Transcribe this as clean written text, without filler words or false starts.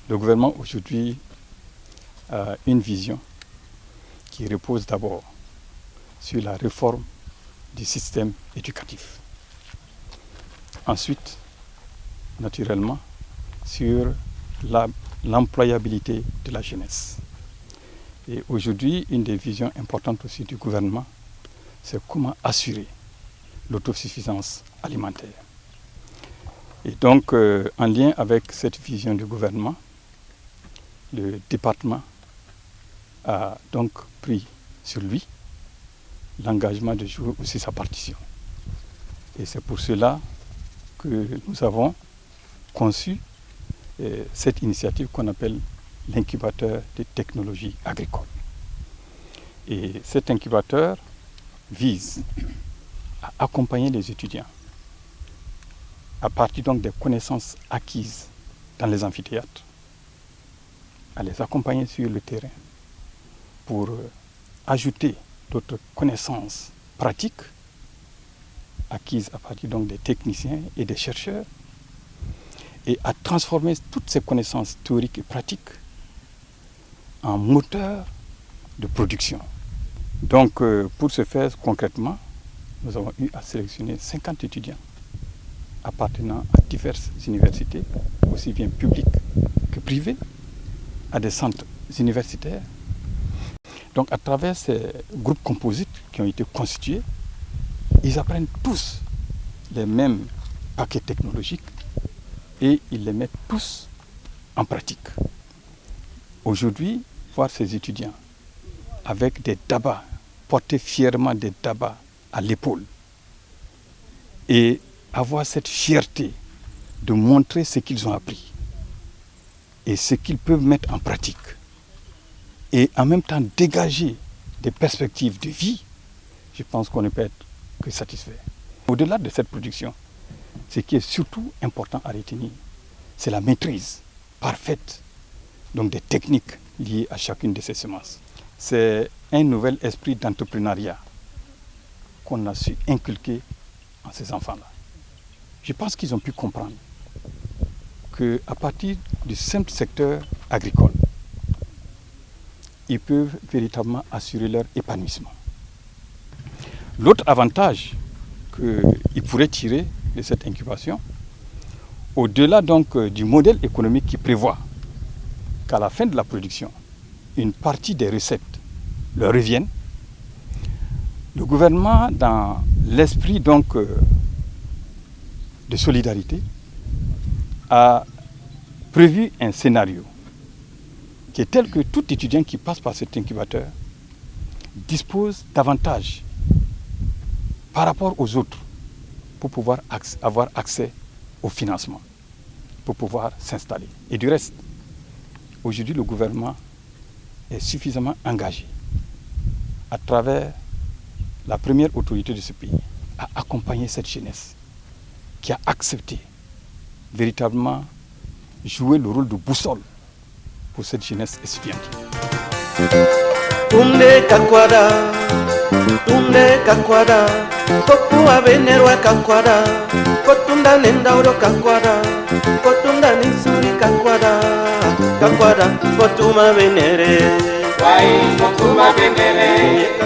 Le gouvernement aujourd'hui a une vision qui repose d'abord sur la réforme du système éducatif. Ensuite, naturellement, sur l'employabilité de la jeunesse. Et aujourd'hui, une des visions importantes aussi du gouvernement, c'est comment assurer l'autosuffisance alimentaire. Et donc, en lien avec cette vision du gouvernement, le département a donc pris sur lui l'engagement de jouer aussi sa partition. Et c'est pour cela que nous avons conçu cette initiative qu'on appelle l'incubateur des technologies agricoles. Et cet incubateur vise à accompagner les étudiants à partir donc des connaissances acquises dans les amphithéâtres, à les accompagner sur le terrain pour ajouter d'autres connaissances pratiques acquises à partir donc des techniciens et des chercheurs et à transformer toutes ces connaissances théoriques et pratiques en moteur de production. Donc pour ce faire concrètement, nous avons eu à sélectionner 50 étudiants appartenant à diverses universités, aussi bien publiques que privées, à des centres universitaires. Donc à travers ces groupes composites qui ont été constitués, ils apprennent tous les mêmes paquets technologiques et ils les mettent tous en pratique. Aujourd'hui, voir ces étudiants avec des dabas, porter fièrement des dabas à l'épaule et avoir cette fierté de montrer ce qu'ils ont appris et ce qu'ils peuvent mettre en pratique et en même temps dégager des perspectives de vie, je pense qu'on ne peut être que satisfait. Au-delà de cette production, ce qui est surtout important à retenir, c'est la maîtrise parfaite donc des techniques liées à chacune de ces semences. C'est un nouvel esprit d'entrepreneuriat qu'on a su inculquer en ces enfants-là. Je pense qu'ils ont pu comprendre qu'à partir du simple secteur agricole, ils peuvent véritablement assurer leur épanouissement. L'autre avantage qu'ils pourraient tirer de cette incubation, au-delà donc du modèle économique qui prévoit qu'à la fin de la production, une partie des recettes leur reviennent, le gouvernement, dans l'esprit donc de solidarité, a prévu un scénario qui est tel que tout étudiant qui passe par cet incubateur dispose d'avantages par rapport aux autres pour pouvoir avoir accès au financement, pour pouvoir s'installer. Et du reste, aujourd'hui, le gouvernement est suffisamment engagé à travers la première autorité de ce pays à accompagner cette jeunesse qui a accepté véritablement jouer le rôle de boussole pour cette jeunesse étudiante. Tumde kakwada, kokuwa benerwa kakwada, kotunda nendauro kakwada, kotunda nisuri kakwada, kotuma benere, kotuma benere.